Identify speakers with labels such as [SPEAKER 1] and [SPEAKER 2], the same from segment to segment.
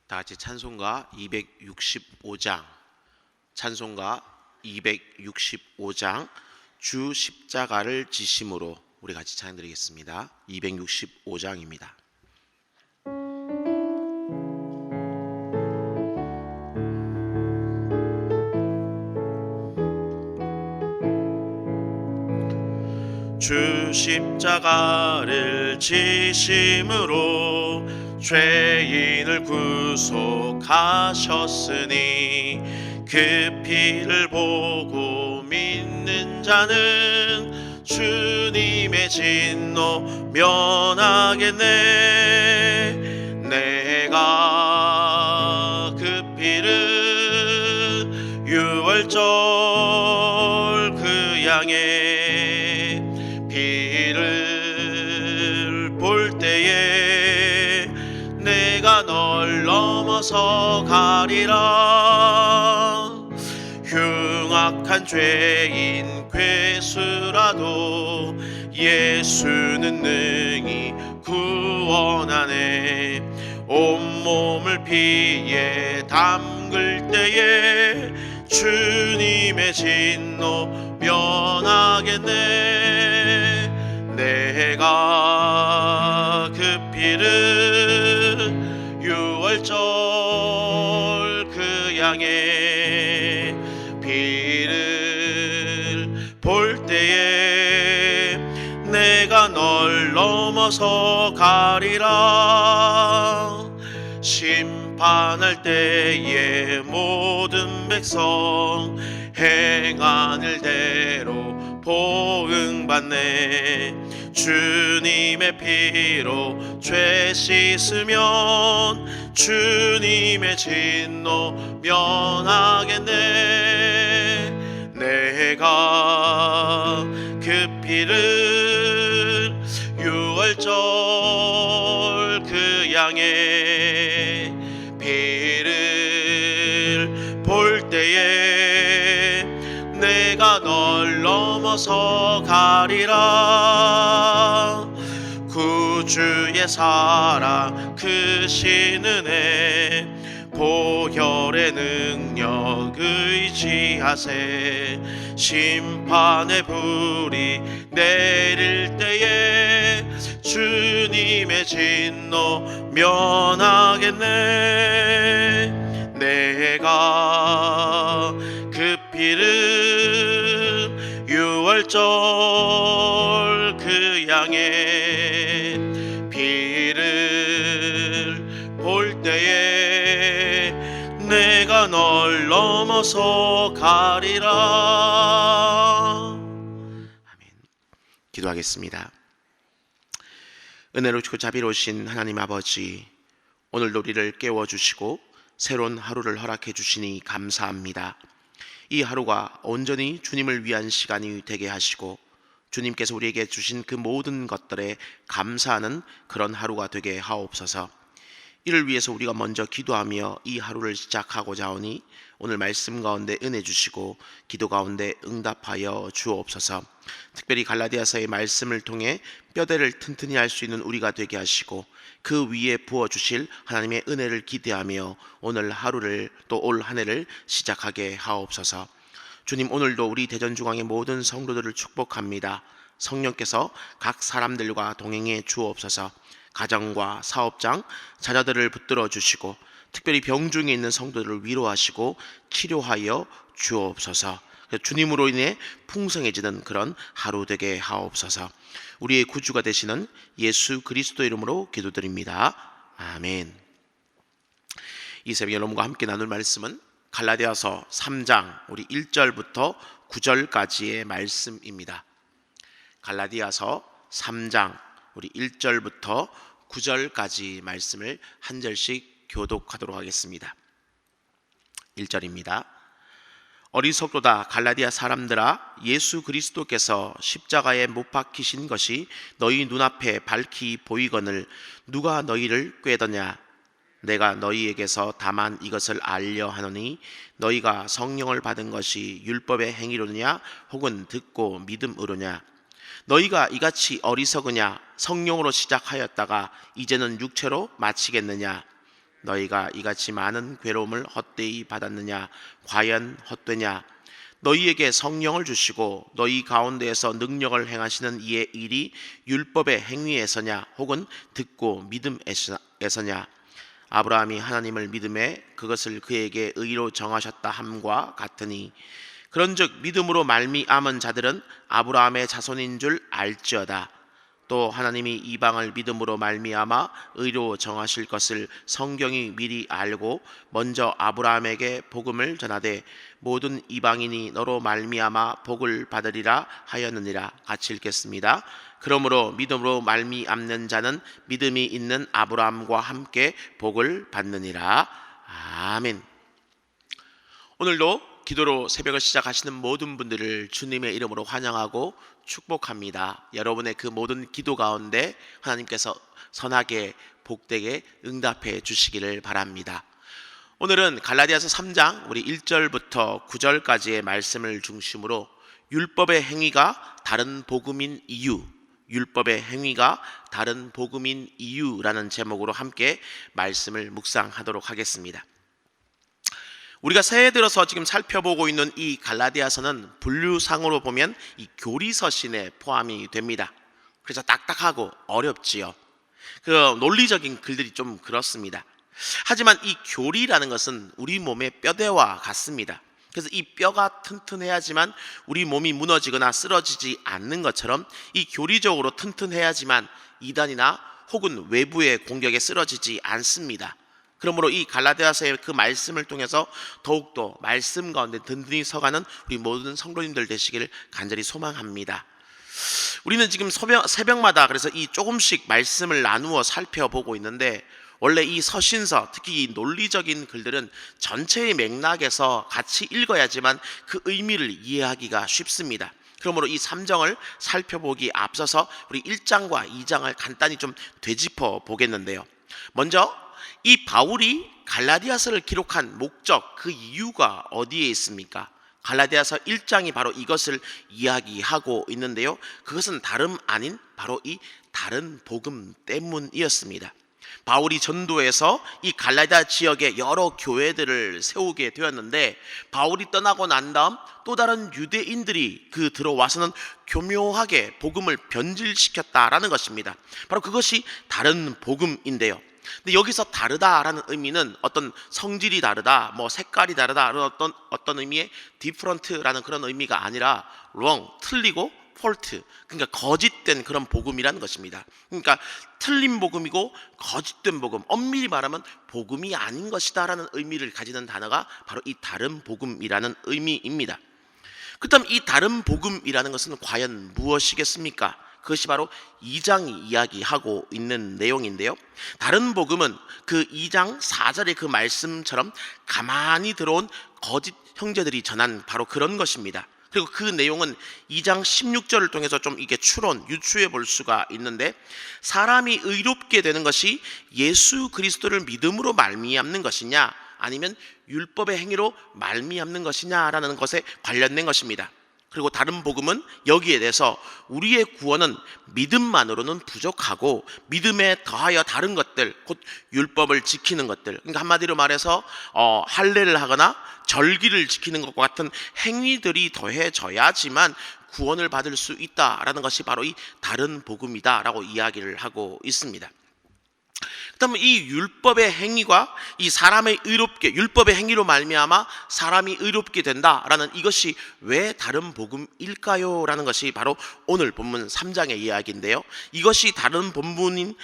[SPEAKER 1] 다 같이 찬송가 265장, 찬송가 265장 주 십자가를 지심으로 우리 같이 찬양드리겠습니다. 265장입니다. 주 십자가를 지심으로 죄인을 구속하셨으니 그 피를 보고 믿는 자는 주님의 진노 면하겠네. 내가 그 피를 유월절 그 양의 피를 볼 때에 내가 널 넘어서 가리라. 흉악한 죄인 괴수라도 예수는 능히 구원하네. 온몸을 피에 담글 때에 주님의 진노 면하겠네. 내가 그 피를 유월절 그 양의 피를 볼 때에 내가 널 넘어서 가리라. 심판할 때에 모든 백성 행한 일대로 보응받네. 주님의 피로 죄 씻으면 주님의 진노 면하겠네. 내가 그 피를 유월절 그 양의 피를 볼 때에 내가 널 넘어서 가리라. 구주의 사랑 크신 은혜 보혈의 능력 의지하세. 심판의 불이 내릴 때에 주님의 진노 면하겠네. 내가 그 피를 유월절 그 양의 피를 볼 때에 내가 널 넘어서 가리라. 아멘. 기도하겠습니다. 은혜롭고 자비로우신 하나님 아버지, 오늘도 우리를 깨워주시고 새로운 하루를 허락해 주시니 감사합니다. 이 하루가 온전히 주님을 위한 시간이 되게 하시고 주님께서 우리에게 주신 그 모든 것들에 감사하는 그런 하루가 되게 하옵소서. 이를 위해서 우리가 먼저 기도하며 이 하루를 시작하고자 하오니 오늘 말씀 가운데 은혜 주시고 기도 가운데 응답하여 주옵소서. 특별히 갈라디아서의 말씀을 통해 뼈대를 튼튼히 할 수 있는 우리가 되게 하시고 그 위에 부어주실 하나님의 은혜를 기대하며 오늘 하루를 또 올 한 해를 시작하게 하옵소서. 주님, 오늘도 우리 대전중앙의 모든 성도들을 축복합니다. 성령께서 각 사람들과 동행해 주옵소서. 가정과 사업장, 자녀들을 붙들어 주시고 특별히 병중에 있는 성도들을 위로하시고 치료하여 주옵소서. 주님으로 인해 풍성해지는 그런 하루 되게 하옵소서. 우리의 구주가 되시는 예수 그리스도 이름으로 기도드립니다. 아멘. 이 새벽 여러분과 함께 나눌 말씀은 갈라디아서 3장 우리 1절부터 9절까지의 말씀입니다. 갈라디아서 3장 우리 1절부터 9절까지 말씀을 한 절씩 교독하도록 하겠습니다. 1절입니다. 어리석도다 갈라디아 사람들아, 예수 그리스도께서 십자가에 못 박히신 것이 너희 눈앞에 밝히 보이거늘 누가 너희를 꾀더냐. 내가 너희에게서 다만 이것을 알려 하노니 너희가 성령을 받은 것이 율법의 행위로냐 혹은 듣고 믿음으로냐. 너희가 이같이 어리석으냐. 성령으로 시작하였다가 이제는 육체로 마치겠느냐. 너희가 이같이 많은 괴로움을 헛되이 받았느냐? 과연 헛되냐? 너희에게 성령을 주시고 너희 가운데에서 능력을 행하시는 이의 일이 율법의 행위에서냐? 혹은 듣고 믿음에서냐? 아브라함이 하나님을 믿음에 그것을 그에게 의로 정하셨다 함과 같으니, 그런즉 믿음으로 말미암은 자들은 아브라함의 자손인 줄 알지어다. 또 하나님이 이방을 믿음으로 말미암아 의로 정하실 것을 성경이 미리 알고 먼저 아브라함에게 복음을 전하되 모든 이방인이 너로 말미암아 복을 받으리라 하였느니라. 같이 읽겠습니다. 그러므로 믿음으로 말미암는 자는 믿음이 있는 아브라함과 함께 복을 받느니라. 아멘. 오늘도 기도로 새벽을 시작하시는 모든 분들을 주님의 이름으로 환영하고 축복합니다. 여러분의 그 모든 기도 가운데 하나님께서 선하게 복되게 응답해 주시기를 바랍니다. 오늘은 갈라디아서 3장 우리 1절부터 9절까지의 말씀을 중심으로 율법의 행위가 다른 복음인 이유, 율법의 행위가 다른 복음인 이유라는 제목으로 함께 말씀을 묵상하도록 하겠습니다. 우리가 새해 들어서 지금 살펴보고 있는 이 갈라디아서는 분류상으로 보면 이 교리서신에 포함이 됩니다. 그래서 딱딱하고 어렵지요. 그 논리적인 글들이 좀 그렇습니다. 하지만 이 교리라는 것은 우리 몸의 뼈대와 같습니다. 그래서 이 뼈가 튼튼해야지만 우리 몸이 무너지거나 쓰러지지 않는 것처럼 이 교리적으로 튼튼해야지만 이단이나 혹은 외부의 공격에 쓰러지지 않습니다. 그러므로 이 갈라디아서의 그 말씀을 통해서 더욱더 말씀 가운데 든든히 서가는 우리 모든 성도님들 되시기를 간절히 소망합니다. 우리는 지금 새벽마다 그래서 이 조금씩 말씀을 나누어 살펴보고 있는데, 원래 이 서신서, 특히 이 논리적인 글들은 전체의 맥락에서 같이 읽어야지만 그 의미를 이해하기가 쉽습니다. 그러므로 이 3장을 살펴보기 앞서서 우리 1장과 2장을 간단히 좀 되짚어 보겠는데요. 먼저 이 바울이 갈라디아서를 기록한 목적, 그 이유가 어디에 있습니까? 갈라디아서 1장이 바로 이것을 이야기하고 있는데요. 그것은 다름 아닌 바로 이 다른 복음 때문이었습니다. 바울이 전도해서 이 갈라디아 지역에 여러 교회들을 세우게 되었는데, 바울이 떠나고 난 다음 또 다른 유대인들이 그 들어와서는 교묘하게 복음을 변질시켰다라는 것입니다. 바로 그것이 다른 복음인데요. 근데 여기서 다르다라는 의미는 어떤 성질이 다르다, 뭐 색깔이 다르다, 어떤 의미의 different라는 그런 의미가 아니라 wrong, 틀리고 fault, 그러니까 거짓된 그런 복음이라는 것입니다. 그러니까 틀린 복음이고 거짓된 복음, 엄밀히 말하면 복음이 아닌 것이다라는 의미를 가지는 단어가 바로 이 다른 복음이라는 의미입니다. 그렇다면 이 다른 복음이라는 것은 과연 무엇이겠습니까? 그것이 바로 2장이 이야기하고 있는 내용인데요. 다른 복음은 그 2장 4절의 그 말씀처럼 가만히 들어온 거짓 형제들이 전한 바로 그런 것입니다. 그리고 그 내용은 2장 16절을 통해서 좀 이게 유추해 볼 수가 있는데, 사람이 의롭게 되는 것이 예수 그리스도를 믿음으로 말미암는 것이냐, 아니면 율법의 행위로 말미암는 것이냐라는 것에 관련된 것입니다. 그리고 다른 복음은 여기에 대해서 우리의 구원은 믿음만으로는 부족하고 믿음에 더하여 다른 것들, 곧 율법을 지키는 것들, 그러니까 한마디로 말해서 할례를 하거나 절기를 지키는 것과 같은 행위들이 더해져야지만 구원을 받을 수 있다라는 것이 바로 이 다른 복음이다라고 이야기를 하고 있습니다. 그렇다면 이 율법의 행위가 이 사람의 율법의 행위로 말미암아 사람이 의롭게 된다라는 이것이 왜 다른 복음일까요? 라는 것이 바로 오늘 본문 3장의 이야기인데요. 이것이 다른 복음인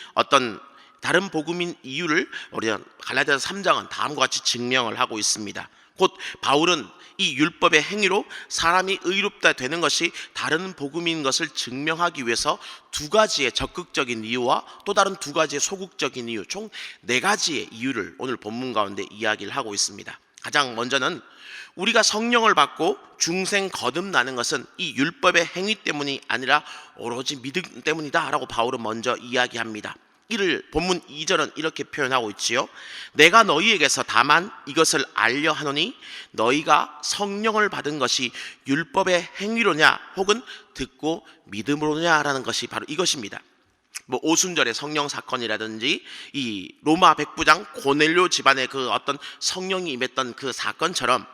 [SPEAKER 1] 이유를 우리가 갈라디아서 3장은 다음과 같이 증명을 하고 있습니다. 곧 바울은 이 율법의 행위로 사람이 의롭다 되는 것이 다른 복음인 것을 증명하기 위해서 두 가지의 적극적인 이유와 또 다른 두 가지의 소극적인 이유, 총 네 가지의 이유를 오늘 본문 가운데 이야기를 하고 있습니다. 가장 먼저는 우리가 성령을 받고 중생 거듭나는 것은 이 율법의 행위 때문이 아니라 오로지 믿음 때문이다 라고 바울은 먼저 이야기합니다. 이를 본문 2절은 이렇게 표현하고 있지요. 내가 너희에게서 다만 이것을 알려 하노니 너희가 성령을 받은 것이 율법의 행위로냐 혹은 듣고 믿음으로냐라는 것이 바로 이것입니다. 뭐 오순절의 성령 사건이라든지 이 로마 백부장 고넬료 집안의 그 어떤 성령이 임했던 그 사건처럼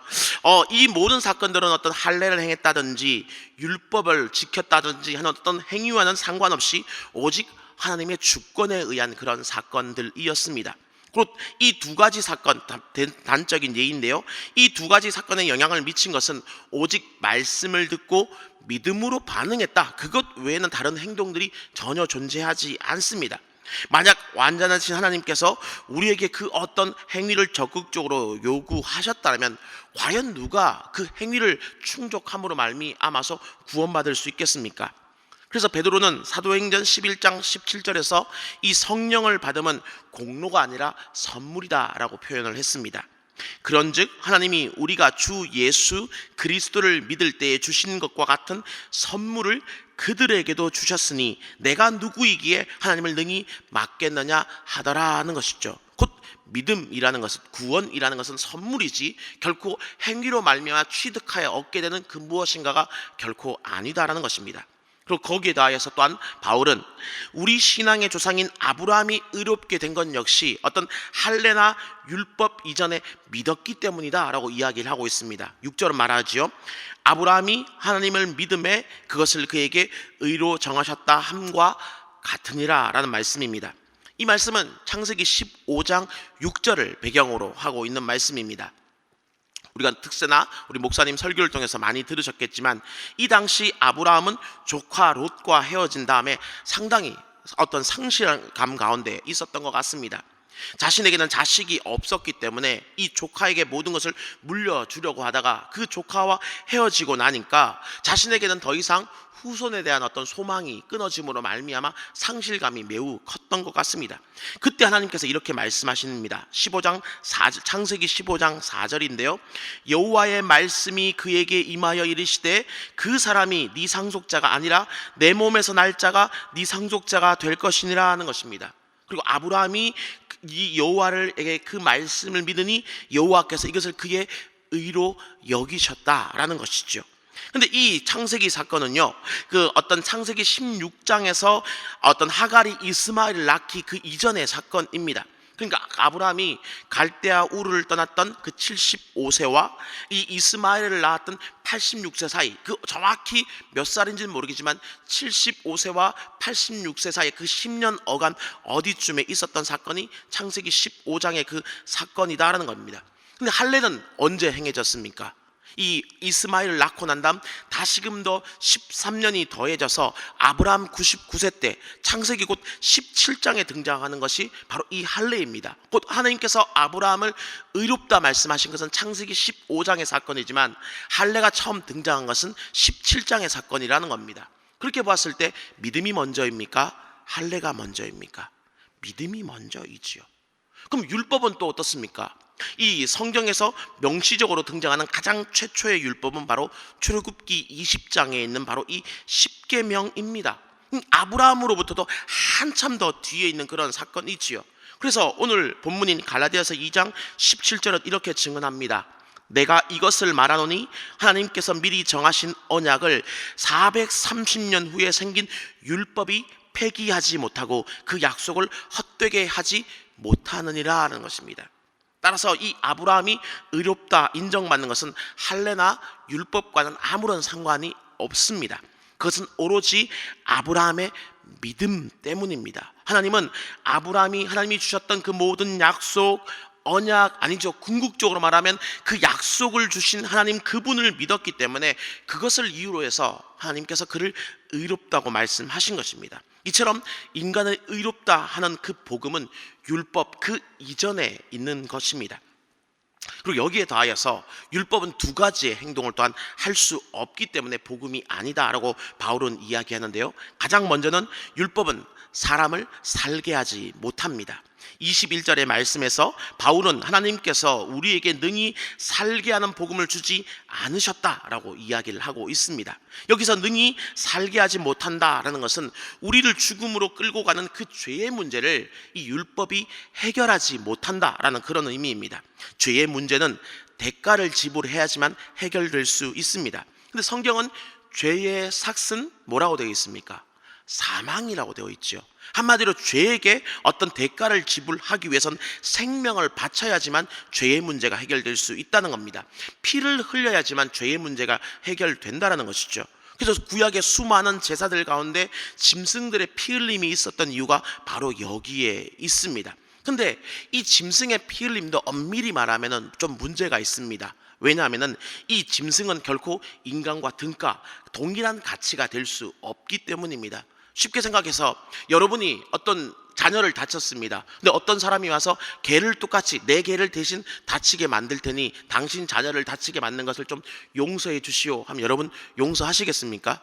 [SPEAKER 1] 이 모든 사건들은 어떤 할례를 행했다든지 율법을 지켰다든지 하는 어떤 행위와는 상관없이 오직 하나님의 주권에 의한 그런 사건들이었습니다. 곧 이 두 가지 사건, 단적인 예인데요, 이 두 가지 사건에 영향을 미친 것은 오직 말씀을 듣고 믿음으로 반응했다, 그것 외에는 다른 행동들이 전혀 존재하지 않습니다. 만약 완전하신 하나님께서 우리에게 그 어떤 행위를 적극적으로 요구하셨다면 과연 누가 그 행위를 충족함으로 말미암아서 구원받을 수 있겠습니까? 그래서 베드로는 사도행전 11장 17절에서 이 성령을 받으면 공로가 아니라 선물이다 라고 표현을 했습니다. 그런즉 하나님이 우리가 주 예수 그리스도를 믿을 때에 주신 것과 같은 선물을 그들에게도 주셨으니 내가 누구이기에 하나님을 능히 막겠느냐 하더라는 것이죠. 곧 믿음이라는 것은, 구원이라는 것은 선물이지 결코 행위로 말미암아 취득하여 얻게 되는 그 무엇인가가 결코 아니다라는 것입니다. 그리고 거기에 더하여서 또한 바울은 우리 신앙의 조상인 아브라함이 의롭게 된 건 역시 어떤 할례나 율법 이전에 믿었기 때문이다 라고 이야기를 하고 있습니다. 6절은 말하지요, 아브라함이 하나님을 믿음에 그것을 그에게 의로 정하셨다 함과 같으니라 라는 말씀입니다. 이 말씀은 창세기 15장 6절을 배경으로 하고 있는 말씀입니다. 우리가 특세나 우리 목사님 설교를 통해서 많이 들으셨겠지만 이 당시 아브라함은 조카 롯과 헤어진 다음에 상당히 어떤 상실감 가운데 있었던 것 같습니다. 자신에게는 자식이 없었기 때문에 이 조카에게 모든 것을 물려주려고 하다가 그 조카와 헤어지고 나니까 자신에게는 더 이상 후손에 대한 어떤 소망이 끊어짐으로 말미암아 상실감이 매우 컸던 것 같습니다. 그때 하나님께서 이렇게 말씀하십니다. 창세기 15장 4절인데요, 여호와의 말씀이 그에게 임하여 이르시되 그 사람이 네 상속자가 아니라 내 몸에서 날 자가 네 상속자가 될 것이니라 하는 것입니다. 그리고 아브라함이 이 여호와에게 그 말씀을 믿으니 여호와께서 이것을 그의 의로 여기셨다라는 것이죠. 근데 이 창세기 사건은요, 그 어떤 창세기 16장에서 어떤 하갈이 이스마엘을 낳기 그 이전의 사건입니다. 그러니까 아브라함이 갈대아 우르를 떠났던 그 75세와 이 이스마엘을 낳았던 86세 사이, 그 정확히 몇 살인지는 모르겠지만 75세와 86세 사이 그 10년 어간 어디쯤에 있었던 사건이 창세기 15장의 그 사건이다라는 겁니다. 근데 할례는 언제 행해졌습니까? 이 이스마엘을 낳고 난 다음 다시금 더 13년이 더해져서 아브라함 99세 때 창세기 곧 17장에 등장하는 것이 바로 이 할례입니다. 곧 하나님께서 아브라함을 의롭다 말씀하신 것은 창세기 15장의 사건이지만 할례가 처음 등장한 것은 17장의 사건이라는 겁니다. 그렇게 봤을 때 믿음이 먼저입니까? 할례가 먼저입니까? 믿음이 먼저이지요. 그럼 율법은 또 어떻습니까? 이 성경에서 명시적으로 등장하는 가장 최초의 율법은 바로 출애굽기 20장에 있는 바로 이 십계명입니다. 아브라함으로부터도 한참 더 뒤에 있는 그런 사건이지요. 그래서 오늘 본문인 갈라디아서 2장 17절은 이렇게 증언합니다. 내가 이것을 말하노니 하나님께서 미리 정하신 언약을 430년 후에 생긴 율법이 폐기하지 못하고 그 약속을 헛되게 하지 못하느니라 하는 것입니다. 따라서 이 아브라함이 의롭다 인정받는 것은 할례나 율법과는 아무런 상관이 없습니다. 그것은 오로지 아브라함의 믿음 때문입니다. 하나님은 하나님이 주셨던 그 모든 약속, 언약, 아니죠, 궁극적으로 말하면 그 약속을 주신 하나님 그분을 믿었기 때문에 그것을 이유로 해서 하나님께서 그를 의롭다고 말씀하신 것입니다. 이처럼 인간을 의롭다 하는 그 복음은 율법 그 이전에 있는 것입니다. 그리고 여기에 더하여서 율법은 두 가지의 행동을 또한 할 수 없기 때문에 복음이 아니다라고 바울은 이야기하는데요, 가장 먼저는 율법은 사람을 살게 하지 못합니다. 21절의 말씀에서 바울은 하나님께서 우리에게 능히 살게 하는 복음을 주지 않으셨다라고 이야기를 하고 있습니다. 여기서 능히 살게 하지 못한다라는 것은 우리를 죽음으로 끌고 가는 그 죄의 문제를 이 율법이 해결하지 못한다라는 그런 의미입니다. 죄의 문제는 대가를 지불해야지만 해결될 수 있습니다. 근데 성경은 죄의 삭은 뭐라고 되어 있습니까? 사망이라고 되어 있죠. 한마디로 죄에게 어떤 대가를 지불하기 위해선 생명을 바쳐야지만 죄의 문제가 해결될 수 있다는 겁니다. 피를 흘려야지만 죄의 문제가 해결된다는 것이죠. 그래서 구약의 수많은 제사들 가운데 짐승들의 피 흘림이 있었던 이유가 바로 여기에 있습니다. 근데 이 짐승의 피 흘림도 엄밀히 말하면 좀 문제가 있습니다. 왜냐하면 이 짐승은 결코 인간과 등가 동일한 가치가 될 수 없기 때문입니다. 쉽게 생각해서 여러분이 어떤 자녀를 다쳤습니다. 근데 어떤 사람이 와서 개를 똑같이 내 개를 대신 다치게 만들 테니 당신 자녀를 다치게 만든 것을 좀 용서해 주시오 하면 여러분 용서하시겠습니까?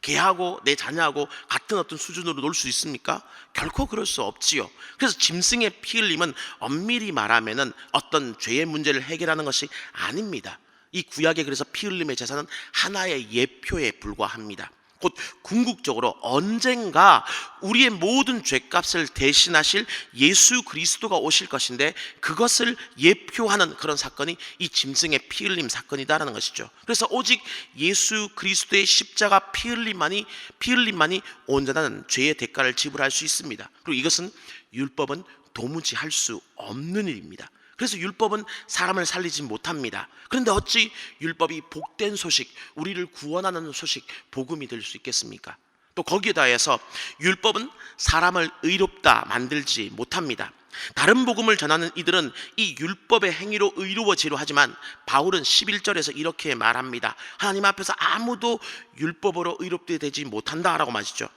[SPEAKER 1] 개하고 내 자녀하고 같은 어떤 수준으로 놀 수 있습니까? 결코 그럴 수 없지요. 그래서 짐승의 피 흘림은 엄밀히 말하면 어떤 죄의 문제를 해결하는 것이 아닙니다. 이 구약에 그래서 피 흘림의 제사는 하나의 예표에 불과합니다. 곧 궁극적으로 언젠가 우리의 모든 죄값을 대신하실 예수 그리스도가 오실 것인데 그것을 예표하는 그런 사건이 이 짐승의 피 흘림 사건이다라는 것이죠. 그래서 오직 예수 그리스도의 십자가 피 흘림만이 온전한 죄의 대가를 지불할 수 있습니다. 그리고 이것은 율법은 도무지 할 수 없는 일입니다. 그래서 율법은 사람을 살리지 못합니다. 그런데 어찌 율법이 복된 소식, 우리를 구원하는 소식, 복음이 될 수 있겠습니까? 또 거기에 더해서 율법은 사람을 의롭다 만들지 못합니다. 다른 복음을 전하는 이들은 이 율법의 행위로 의로워지려 하지만 바울은 11절에서 이렇게 말합니다. 하나님 앞에서 아무도 율법으로 의롭게 되지 못한다라고 말이죠.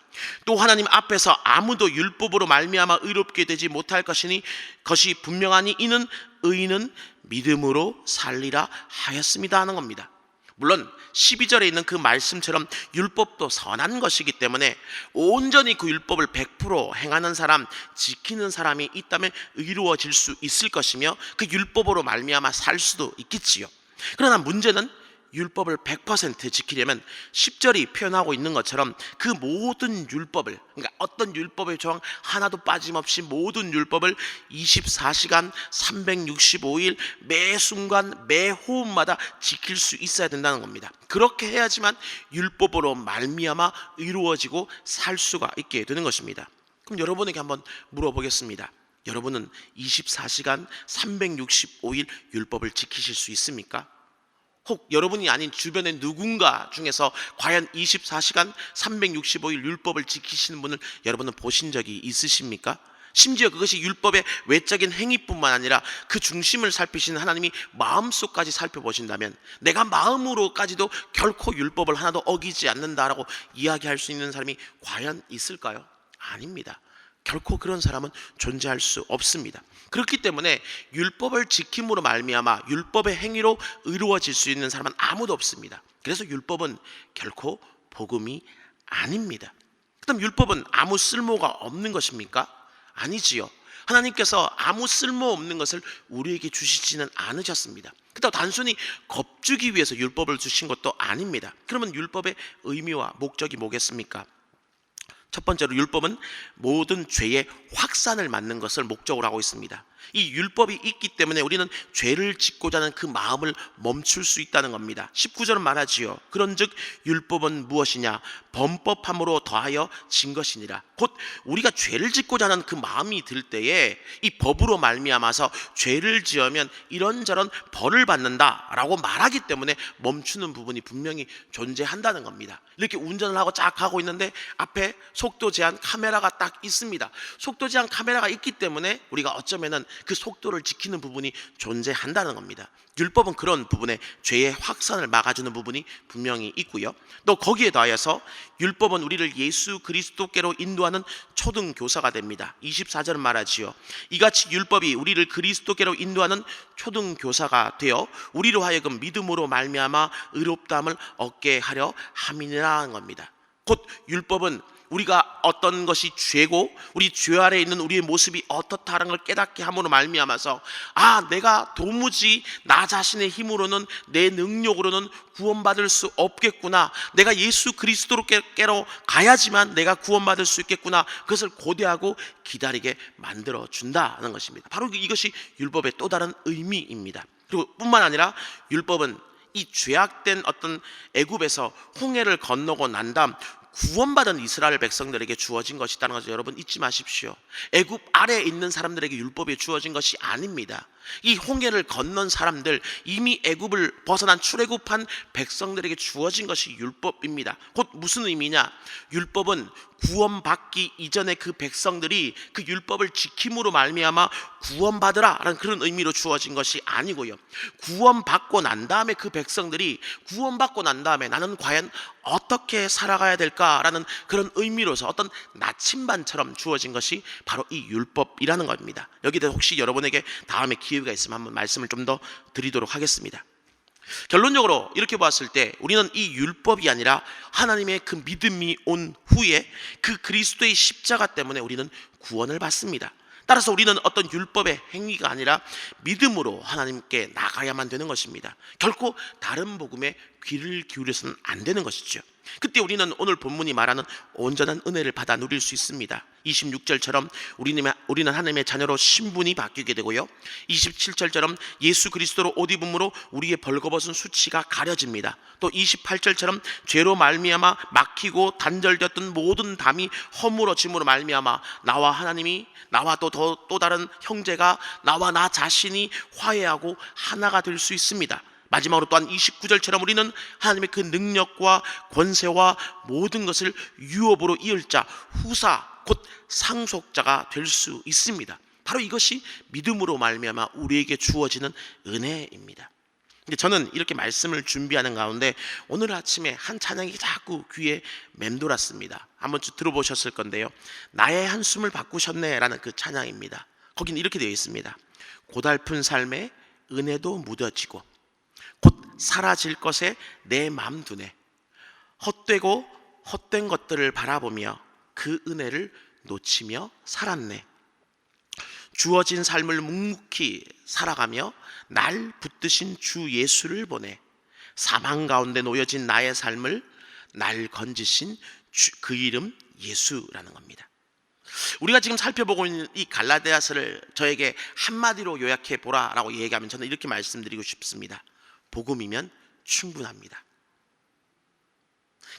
[SPEAKER 1] 또 하나님 앞에서 아무도 율법으로 말미암아 의롭게 되지 못할 것이니 것이 분명하니 이는 의인은 믿음으로 살리라 하였습니다 하는 겁니다. 물론 12절에 있는 그 말씀처럼 율법도 선한 것이기 때문에 온전히 그 율법을 100% 행하는 사람, 지키는 사람이 있다면 의로워질 수 있을 것이며 그 율법으로 말미암아 살 수도 있겠지요. 그러나 문제는 율법을 100% 지키려면 10절이 표현하고 있는 것처럼 그 모든 율법을, 그러니까 어떤 율법의 조항 하나도 빠짐없이 모든 율법을 24시간 365일 매 순간 매 호흡마다 지킬 수 있어야 된다는 겁니다. 그렇게 해야지만 율법으로 말미암아 의로워지고 살 수가 있게 되는 것입니다. 그럼 여러분에게 한번 물어보겠습니다. 여러분은 24시간 365일 율법을 지키실 수 있습니까? 혹 여러분이 아닌 주변의 누군가 중에서 과연 24시간 365일 율법을 지키시는 분을 여러분은 보신 적이 있으십니까? 심지어 그것이 율법의 외적인 행위뿐만 아니라 그 중심을 살피시는 하나님이 마음속까지 살펴보신다면 내가 마음으로까지도 결코 율법을 하나도 어기지 않는다라고 이야기할 수 있는 사람이 과연 있을까요? 아닙니다. 결코 그런 사람은 존재할 수 없습니다. 그렇기 때문에 율법을 지킴으로 말미암아 율법의 행위로 의로워질 수 있는 사람은 아무도 없습니다. 그래서 율법은 결코 복음이 아닙니다. 그럼 율법은 아무 쓸모가 없는 것입니까? 아니지요. 하나님께서 아무 쓸모없는 것을 우리에게 주시지는 않으셨습니다. 그렇다고 단순히 겁주기 위해서 율법을 주신 것도 아닙니다. 그러면 율법의 의미와 목적이 뭐겠습니까? 첫 번째로 율법은 모든 죄의 확산을 막는 것을 목적으로 하고 있습니다. 이 율법이 있기 때문에 우리는 죄를 짓고자 하는 그 마음을 멈출 수 있다는 겁니다. 19절은 말하지요. 그런즉 율법은 무엇이냐? 범법함으로 더하여 진 것이니라. 곧 우리가 죄를 짓고자 하는 그 마음이 들 때에 이 법으로 말미암아서 죄를 지으면 이런저런 벌을 받는다라고 말하기 때문에 멈추는 부분이 분명히 존재한다는 겁니다. 이렇게 운전을 하고 쫙 가고 있는데 앞에 속도 제한 카메라가 딱 있습니다. 속도 제한 카메라가 있기 때문에 우리가 어쩌면은 그 속도를 지키는 부분이 존재한다는 겁니다. 율법은 그런 부분에 죄의 확산을 막아주는 부분이 분명히 있고요. 또 거기에 더해서 율법은 우리를 예수 그리스도께로 인도하는 초등교사가 됩니다. 24절은 말하지요. 이같이 율법이 우리를 그리스도께로 인도하는 초등교사가 되어 우리로 하여금 믿음으로 말미암아 의롭다함을 얻게 하려 함이라는 겁니다. 곧 율법은 우리가 어떤 것이 죄고 우리 죄 아래에 있는 우리의 모습이 어떻다는 걸 깨닫게 함으로 말미암아서 내가 도무지 나 자신의 힘으로는 내 능력으로는 구원받을 수 없겠구나, 내가 예수 그리스도께로 가야지만 내가 구원받을 수 있겠구나, 그것을 고대하고 기다리게 만들어 준다는 것입니다. 바로 이것이 율법의 또 다른 의미입니다. 그리고 뿐만 아니라 율법은 이 죄악된 어떤 애굽에서 홍해를 건너고 난 다음 구원받은 이스라엘 백성들에게 주어진 것이라는 것을 여러분 잊지 마십시오. 애굽 아래에 있는 사람들에게 율법이 주어진 것이 아닙니다. 이 홍해를 건넌 사람들, 이미 애굽을 벗어난 출애굽한 백성들에게 주어진 것이 율법입니다. 곧 무슨 의미냐? 율법은 구원받기 이전에 그 백성들이 그 율법을 지킴으로 말미암아 구원받으라라는 그런 의미로 주어진 것이 아니고요. 구원받고 난 다음에 그 백성들이 구원받고 난 다음에 나는 과연 어떻게 살아가야 될까라는 그런 의미로서 어떤 나침반처럼 주어진 것이 바로 이 율법이라는 겁니다. 여기에 대해서 혹시 여러분에게 다음에 기회가 있으면 한번 말씀을 좀 더 드리도록 하겠습니다. 결론적으로 이렇게 보았을 때 우리는 이 율법이 아니라 하나님의 그 믿음이 온 후에 그 그리스도의 십자가 때문에 우리는 구원을 받습니다. 따라서 우리는 어떤 율법의 행위가 아니라 믿음으로 하나님께 나가야만 되는 것입니다. 결코 다른 복음에 귀를 기울여서는 안 되는 것이죠. 그때 우리는 오늘 본문이 말하는 온전한 은혜를 받아 누릴 수 있습니다. 26절처럼 우리는 하나님의 자녀로 신분이 바뀌게 되고요, 27절처럼 예수 그리스도로 옷 입음으로 우리의 벌거벗은 수치가 가려집니다. 또 28절처럼 죄로 말미암아 막히고 단절되었던 모든 담이 허물어짐으로 말미암아 나와 하나님이, 나와 또 다른 형제가, 나와 나 자신이 화해하고 하나가 될 수 있습니다. 마지막으로 또한 29절처럼 우리는 하나님의 그 능력과 권세와 모든 것을 유업으로 이을 자, 후사, 곧 상속자가 될 수 있습니다. 바로 이것이 믿음으로 말미암아 우리에게 주어지는 은혜입니다. 근데 저는 이렇게 말씀을 준비하는 가운데 오늘 아침에 한 찬양이 자꾸 귀에 맴돌았습니다. 한번 들어보셨을 건데요, 나의 한숨을 바꾸셨네 라는 그 찬양입니다. 거기는 이렇게 되어 있습니다. 고달픈 삶에 은혜도 묻어지고 곧 사라질 것에 내 맘 두네. 헛되고 헛된 것들을 바라보며 그 은혜를 놓치며 살았네. 주어진 삶을 묵묵히 살아가며 날 붙드신 주 예수를 보내 사망 가운데 놓여진 나의 삶을 날 건지신 그 이름 예수라는 겁니다. 우리가 지금 살펴보고 있는 이 갈라디아서를 저에게 한마디로 요약해 보라라고 얘기하면 저는 이렇게 말씀드리고 싶습니다. 복음이면 충분합니다.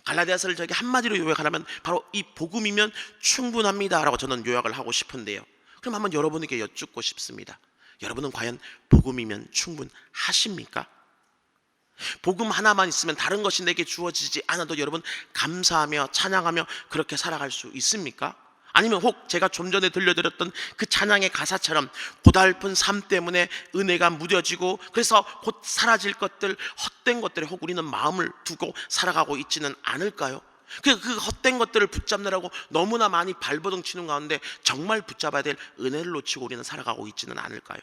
[SPEAKER 1] 갈라디아서를 저에게 한마디로 요약하려면 바로 이 복음이면 충분합니다 라고 저는 요약을 하고 싶은데요, 그럼 한번 여러분에게 여쭙고 싶습니다. 여러분은 과연 복음이면 충분하십니까? 복음 하나만 있으면 다른 것이 내게 주어지지 않아도 여러분 감사하며 찬양하며 그렇게 살아갈 수 있습니까? 아니면 혹 제가 좀 전에 들려드렸던 그 찬양의 가사처럼 고달픈 삶 때문에 은혜가 무뎌지고 그래서 곧 사라질 것들, 헛된 것들에 혹 우리는 마음을 두고 살아가고 있지는 않을까요? 그 헛된 것들을 붙잡느라고 너무나 많이 발버둥 치는 가운데 정말 붙잡아야 될 은혜를 놓치고 우리는 살아가고 있지는 않을까요?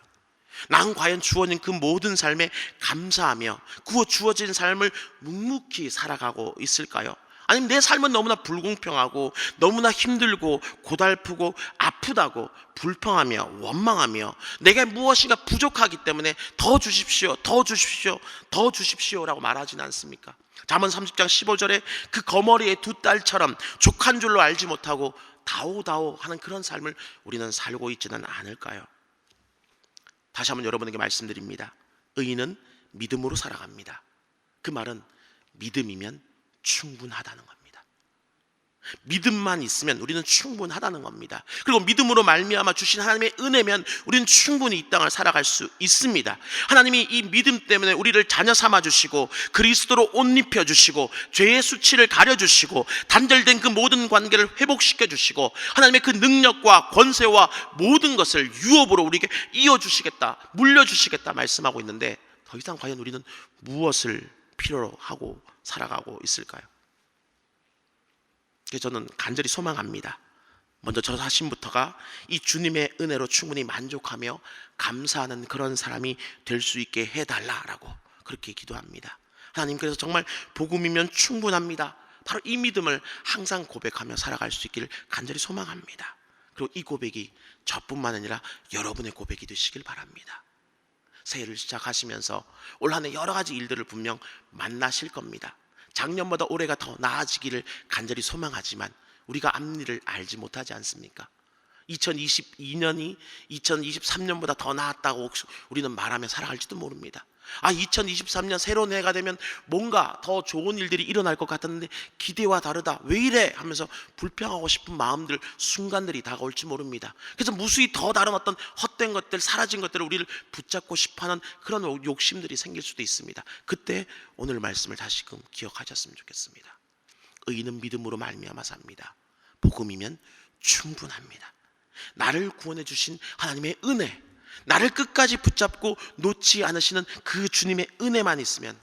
[SPEAKER 1] 난 과연 주어진 그 모든 삶에 감사하며 그 주어진 삶을 묵묵히 살아가고 있을까요? 아니면 내 삶은 너무나 불공평하고 너무나 힘들고 고달프고 아프다고 불평하며 원망하며 내게 무엇인가 부족하기 때문에 더 주십시오, 더 주십시오, 더 주십시오라고 말하지는 않습니까? 잠언 30장 15절에 그 거머리의 두 딸처럼 족한 줄로 알지 못하고 다오다오 하는 그런 삶을 우리는 살고 있지는 않을까요? 다시 한번 여러분에게 말씀드립니다. 의인은 믿음으로 살아갑니다. 그 말은 믿음이면 충분하다는 겁니다. 믿음만 있으면 우리는 충분하다는 겁니다. 그리고 믿음으로 말미암아 주신 하나님의 은혜면 우리는 충분히 이 땅을 살아갈 수 있습니다. 하나님이 이 믿음 때문에 우리를 자녀 삼아 주시고 그리스도로 옷 입혀 주시고 죄의 수치를 가려 주시고 단절된 그 모든 관계를 회복시켜 주시고 하나님의 그 능력과 권세와 모든 것을 유업으로 우리에게 이어 주시겠다, 물려 주시겠다 말씀하고 있는데 더 이상 과연 우리는 무엇을 필요로 하고 살아가고 있을까요? 그래서 저는 간절히 소망합니다. 먼저 저 자신부터가 이 주님의 은혜로 충분히 만족하며 감사하는 그런 사람이 될 수 있게 해달라라고 그렇게 기도합니다. 하나님, 그래서 정말 복음이면 충분합니다, 바로 이 믿음을 항상 고백하며 살아갈 수 있기를 간절히 소망합니다. 그리고 이 고백이 저뿐만 아니라 여러분의 고백이 되시길 바랍니다. 새해를 시작하시면서 올 한 해 여러 가지 일들을 분명 만나실 겁니다. 작년보다 올해가 더 나아지기를 간절히 소망하지만 우리가 앞일을 알지 못하지 않습니까? 2022년이 2023년보다 더 나았다고 우리는 말하며 살아갈지도 모릅니다. 2023년 새로운 해가 되면 뭔가 더 좋은 일들이 일어날 것 같았는데 기대와 다르다, 왜 이래 하면서 불평하고 싶은 마음들, 순간들이 다가올지 모릅니다. 그래서 무수히 더 다른 어떤 헛된 것들, 사라진 것들을 우리를 붙잡고 싶어하는 그런 욕심들이 생길 수도 있습니다. 그때 오늘 말씀을 다시금 기억하셨으면 좋겠습니다. 의인은 믿음으로 말미암아 삽니다. 복음이면 충분합니다. 나를 구원해 주신 하나님의 은혜, 나를 끝까지 붙잡고 놓지 않으시는 그 주님의 은혜만 있으면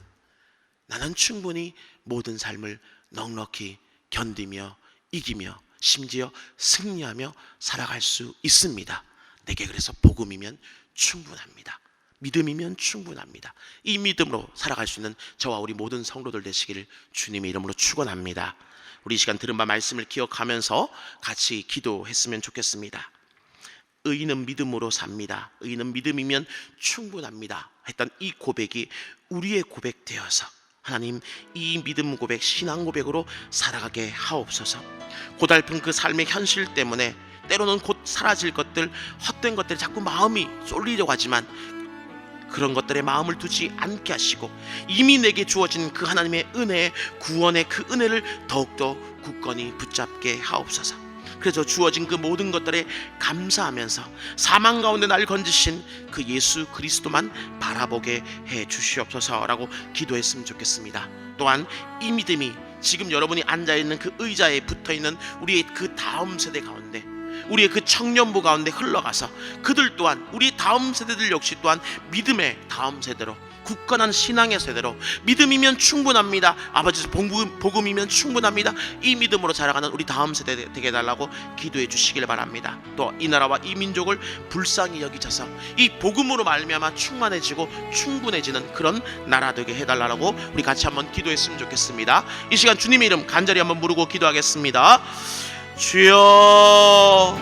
[SPEAKER 1] 나는 충분히 모든 삶을 넉넉히 견디며 이기며 심지어 승리하며 살아갈 수 있습니다. 내게 그래서 복음이면 충분합니다. 믿음이면 충분합니다. 이 믿음으로 살아갈 수 있는 저와 우리 모든 성도들 되시기를 주님의 이름으로 축원합니다. 우리 이 시간 들은 바 말씀을 기억하면서 같이 기도했으면 좋겠습니다. 의인은 믿음으로 삽니다. 의인은 믿음이면 충분합니다 했던 이 고백이 우리의 고백 되어서 하나님, 이 믿음 고백, 신앙 고백으로 살아가게 하옵소서. 고달픈 그 삶의 현실 때문에 때로는 곧 사라질 것들, 헛된 것들이 자꾸 마음이 쏠리려고 하지만 그런 것들에 마음을 두지 않게 하시고 이미 내게 주어진 그 하나님의 은혜, 구원의 그 은혜를 더욱더 굳건히 붙잡게 하옵소서. 그래서 주어진 그 모든 것들에 감사하면서 사망 가운데 날 건지신 그 예수 그리스도만 바라보게 해 주시옵소서라고 기도했으면 좋겠습니다. 또한 이 믿음이 지금 여러분이 앉아있는 그 의자에 붙어있는 우리의 그 다음 세대 가운데, 우리의 그 청년부 가운데 흘러가서 그들 또한, 우리 다음 세대들 역시 또한 믿음의 다음 세대로, 굳건한 신앙의 세대로 믿음이면 충분합니다, 아버지 복음이면 충분합니다, 이 믿음으로 자라가는 우리 다음 세대 되게 해달라고 기도해 주시길 바랍니다. 또 이 나라와 이 민족을 불쌍히 여기셔서 이 복음으로 말미암아 충만해지고 충분해지는 그런 나라 되게 해달라고 우리 같이 한번 기도했으면 좋겠습니다. 이 시간 주님의 이름 간절히 한번 부르고 기도하겠습니다. 주여,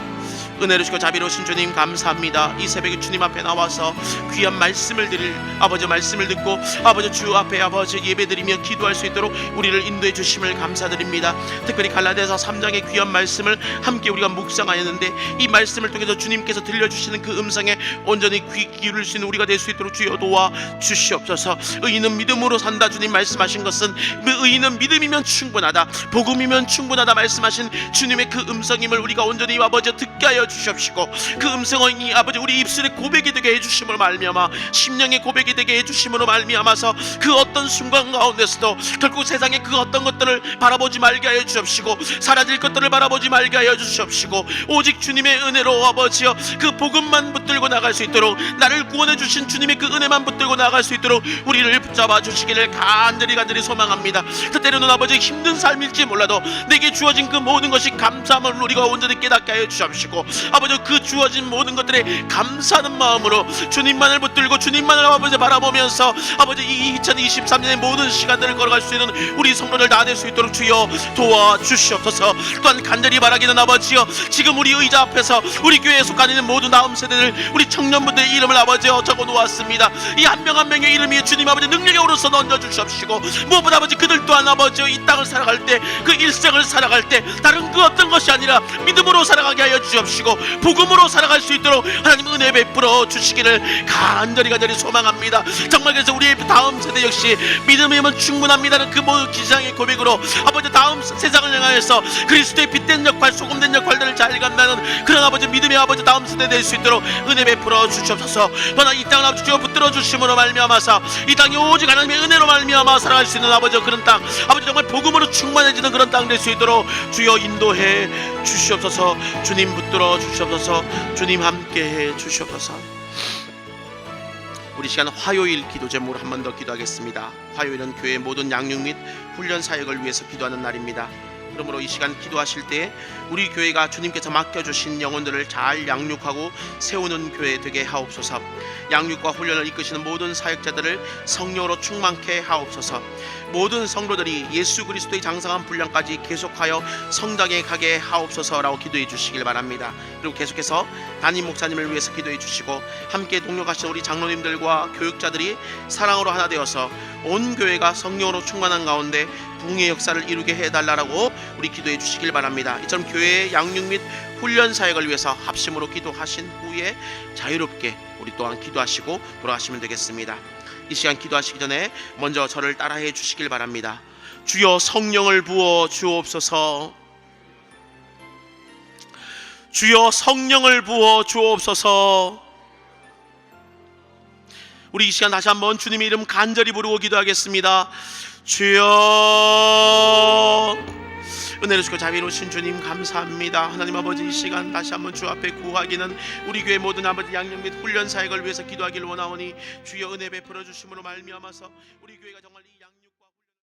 [SPEAKER 1] 은혜로우시고 자비로우신 주님 감사합니다. 이 새벽에 주님 앞에 나와서 귀한 말씀을 드릴 아버지 말씀을 듣고 아버지 주 앞에 아버지 예배드리며 기도할 수 있도록 우리를 인도해 주심을 감사드립니다. 특별히 갈라디아서 3장의 귀한 말씀을 함께 우리가 묵상하였는데 이 말씀을 통해서 주님께서 들려주시는 그 음성에 온전히 귀 기울일 수 있는 우리가 될 수 있도록 주여 도와 주시옵소서. 의인은 믿음으로 산다 주님 말씀하신 것은 그 의인은 믿음이면 충분하다, 복음이면 충분하다 말씀하신 주님의 그 음성임을 우리가 온전히 아버지 듣게 하여 주시옵시고 그 음성이 아버지 우리 입술의 고백이 되게 해주심으로 말미암아 심령의 고백이 되게 해주심으로 말미암아서 그 어떤 순간 가운데서도 결국 세상의 그 어떤 것들을 바라보지 말게 하여 주옵시고 사라질 것들을 바라보지 말게 하여 주시옵시고 오직 주님의 은혜로 아버지여 그 복음만 붙들고 나갈 수 있도록, 나를 구원해 주신 주님의 그 은혜만 붙들고 나갈 수 있도록 우리를 붙잡아 주시기를 간절히 소망합니다. 때로는 아버지 힘든 삶일지 몰라도 내게 주어진 그 모든 것이 감사함을 우리가 온전히 깨닫게 하여 주시옵시고 아버지 그 주어진 모든 것들에 감사하는 마음으로 주님만을 붙들고 주님만을 아버지 바라보면서 아버지 이 2023년의 모든 시간들을 걸어갈 수 있는 우리 성도들 다 될 수 있도록 주여 도와주시옵소서. 또한 간절히 바라기는 아버지여 지금 우리 의자 앞에서 우리 교회에 속한 모든 다음 세대들 우리 청년분들의 이름을 아버지여 적어 놓았습니다. 이 한 명 한 명의 이름이 주님 아버지 능력의 오로서 얹어 주시옵시고 무엇보다 아버지 그들 또한 아버지여 이 땅을 살아갈 때 그 일생을 살아갈 때 다른 그 어떤 것이 아니라 믿음으로 살아가게 하여 주옵시고 복음으로 살아갈 수 있도록 하나님 은혜 베풀어 주시기를 간절히 소망합니다. 정말 그래서 우리의 다음 세대 역시 믿음이면 충분합니다는 그 모든 기상의 고백으로 아버지 다음 세상을 향하여서 그리스도의 빛된 역할, 소금된 역할들을 잘 감당하는 그런 아버지 믿음의 아버지 다음 세대 될 수 있도록 은혜 베풀어 주시옵소서. 그러나 이 땅을 아버지 붙들어 주심으로 말미암아서 이 땅이 오직 하나님의 은혜로 말미암아 살아갈 수 있는 아버지 그런 땅, 아버지 정말 복음으로 충만해지는 그런 땅 될 수 있도록 주여 인도해 주시옵소서. 주님 붙들어 주시옵소서. 주님 함께해 주시옵소서. 우리 시간 화요일 기도 제목으로 한 번 더 기도하겠습니다. 화요일은 교회 모든 양육 및 훈련 사역을 위해서 기도하는 날입니다. 그러므로 이 시간 기도하실 때 우리 교회가 주님께서 맡겨주신 영혼들을 잘 양육하고 세우는 교회 되게 하옵소서. 양육과 훈련을 이끄시는 모든 사역자들을 성령으로 충만케 하옵소서. 모든 성도들이 예수 그리스도의 장성한 분량까지 계속하여 성장해 가게 하옵소서라고 기도해 주시길 바랍니다. 그리고 계속해서 담임 목사님을 위해서 기도해 주시고 함께 동역하시는 우리 장로님들과 교육자들이 사랑으로 하나 되어서 온 교회가 성령으로 충만한 가운데 부흥의 역사를 이루게 해달라고 우리 기도해 주시길 바랍니다. 이처럼 교회의 양육 및 훈련 사역을 위해서 합심으로 기도하신 후에 자유롭게 우리 또한 기도하시고 돌아가시면 되겠습니다. 이 시간 기도하시기 전에 먼저 저를 따라해 주시길 바랍니다. 주여 성령을 부어 주옵소서. 주여 성령을 부어 주옵소서. 우리 이 시간 다시 한번 주님의 이름 간절히 부르고 기도하겠습니다. 주여. 은혜를 주고 자비로우신 주님 감사합니다. 하나님 아버지, 이 시간 다시 한번 주 앞에 구하기는 우리 교회 모든 아버지 양육 및 훈련 사역을 위해서 기도하기를 원하오니 주여 은혜 베풀어 주심으로 말미암아서 우리 교회가 정말 이 양육